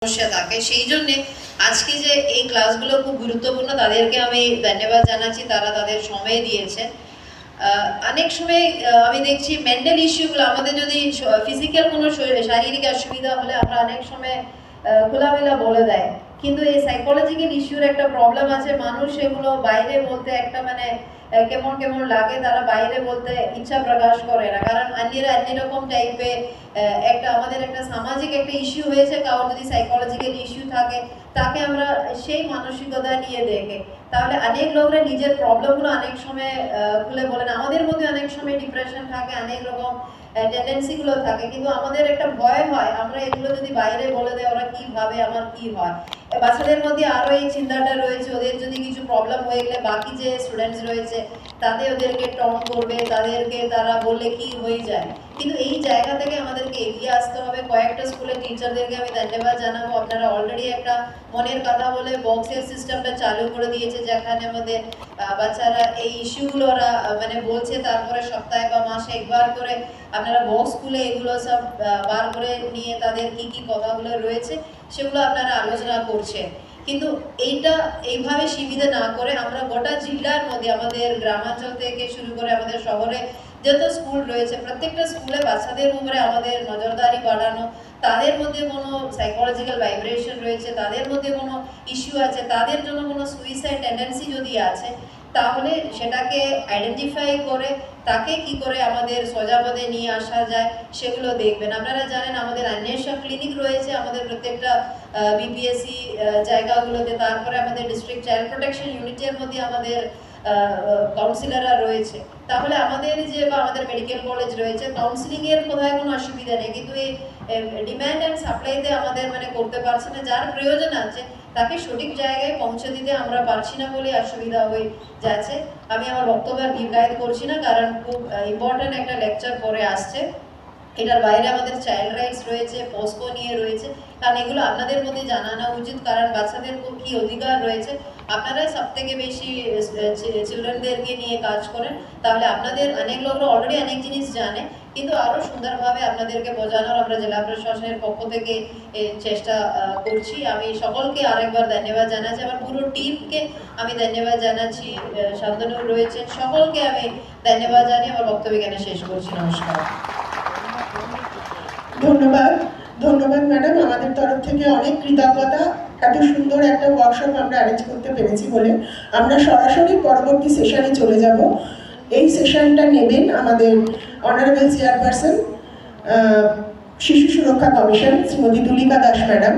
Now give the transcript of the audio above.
সমস্যা থাকে। সেই জন্য আজকে যে এই ক্লাসগুলো খুব গুরুত্বপূর্ণ, তাদেরকে আমি ধন্যবাদ জানাচ্ছি, তারা তাদের সময় দিয়েছে। অনেক সময় আমি দেখছি মেন্টাল ইস্যুগুলো, আমাদের যদি ফিজিক্যাল কোনো শারীরিক অসুবিধা হলে আমরা অনেক সময় খোলামেলা বলে দেয়, কিন্তু এই সাইকোলজিক্যাল ইস্যুর একটা প্রবলেম আছে। মানুষ এগুলো বাইরে বলতে একটা মানে কেমন কেমন লাগে, তারা বাইরে বলতে ইচ্ছা প্রকাশ করে না, কারণ অন্যেরা অন্যরকম টাইপের একটা আমাদের একটা সামাজিক একটা ইস্যু হয়েছে। কারোর যদি সাইকোলজিক্যাল ইস্যু থাকে, তাকে আমরা সেই মানসিকতা নিয়ে দেখে, তাহলে অনেক লোকরা নিজের প্রবলেমগুলো অনেক সময় খুলে বলেন। আমাদের মধ্যে অনেক সময় ডিপ্রেশন থাকে, অনেক রকম টেন্ডেন্সিগুলো থাকে, কিন্তু আমাদের একটা ভয় হয় আমরা এগুলো যদি বাইরে বলে দেয় ওরা কি ভাবে, আমার কি হয়। বাচ্চাদের মধ্যে আরো এই চিন্তাটা রয়েছে, ওদের যদি কিছু প্রবলেম হয়ে গেলে বাকি যে স্টুডেন্টস রয়েছে তাদের ওদেরকে টন করবে, তাদেরকে তারা বললে কি হয়ে যায়। কিন্তু এই জায়গা থেকে আমাদেরকে এগিয়ে আসতে হবে। কয়েকটা স্কুলের টিচারদেরকে আমি ধন্যবাদ জানাবো, আপনারা অলরেডি একটা মনের কথা বলে বক্সের সিস্টেমটা চালু করে দিয়েছে, যেখানে আমাদের বাচ্চারা এই ইস্যুগুলো ওরা মানে বলছে, তারপরে সপ্তাহে বা মাসে একবার করে আপনারা বক্স খুলে এগুলো সব বার করে নিয়ে তাদের কি কি কথাগুলো রয়েছে সেগুলো আপনারা আলোচনা করছেন। কিন্তু এইটা এইভাবে সীমিত না করে আমরা গোটা জেলার মধ্যে, আমাদের গ্রামাঞ্চল থেকে শুরু করে আমাদের শহরে যত স্কুল রয়েছে, প্রত্যেকটা স্কুলে বাচ্চাদের উপরে আমাদের নজরদারি বাড়ানো, তাদের মধ্যে কোনো সাইকোলজিক্যাল ভাইব্রেশন রয়েছে, তাদের মধ্যে কোনো ইস্যু আছে, তাদের জন্য কোনো সুইসাইড টেন্ডেন্সি যদি আছে, তাহলে সেটাকে আইডেন্টিফাই করে তাকে কি করে আমাদের সজাপদে নিয়ে আসা যায় সেগুলো দেখবেন। আপনারা জানেন আমাদের অন্বেষা ক্লিনিক রয়েছে আমাদের প্রত্যেকটা বিপিএসসি জায়গাগুলোতে, তারপরে আমাদের ডিস্ট্রিক্ট চাইল্ড প্রোটেকশন ইউনিটের মধ্যে আমাদের কাউন্সিলাররা রয়েছে। তাহলে আমাদের যে বা আমাদের মেডিকেল কলেজ রয়েছে, কাউন্সিলিংয়ের কোথায় কোনো অসুবিধা নেই, কিন্তু এই ডিম্যান্ড অ্যান্ড সাপ্লাইতে আমাদের মানে করতে পারছে না। যার প্রয়োজন আছে তাকে সঠিক জায়গায় পৌঁছে দিতে আমরা পারছি না বলে অসুবিধা হয়ে যাচ্ছে। আমি আমার বক্তব্য দীর্ঘায়িত করছি না, কারণ খুব ইম্পর্ট্যান্ট একটা লেকচার পরে আসছে। এটার বাইরে আমাদের চাইল্ড রাইটস রয়েছে, পোস্কো নিয়ে রয়েছে, কারণ এগুলো আপনাদের মধ্যে জানানো উচিত, কারণ বাচ্চাদের কি অধিকার রয়েছে। আপনারাই সব থেকে বেশি চিলড্রেনদেরকে নিয়ে কাজ করেন, তাহলে আপনাদের অনেক লোকরা অলরেডি অনেক জিনিস জানে, কিন্তু আরও সুন্দরভাবে আপনাদেরকে বোঝানোর আমরা জেলা প্রশাসনের পক্ষ থেকে চেষ্টা করছি। আমি সকলকে আরেকবার ধন্যবাদ জানাচ্ছি, আমার পুরো টিমকে আমি ধন্যবাদ জানাচ্ছি, শান্তনু রয়েছেন, সকলকে আমি ধন্যবাদ জানিয়ে আমার বক্তব্য এখানে শেষ করছি। নমস্কার। ধন্যবাদ ধন্যবাদ ম্যাডাম, আমাদের তরফ থেকে অনেক কৃতজ্ঞতা। এত সুন্দর একটা ওয়ার্কশপ আমরা অ্যারেঞ্জ করতে পেরেছি বলে। আমরা সরাসরি পরবর্তী সেশনে চলে যাব। এই সেশনটা নেবেন আমাদের অনারেবল চেয়ারপারসন শিশু সুরক্ষা কমিশন শ্রীমতী তুলিকা দাস ম্যাডাম।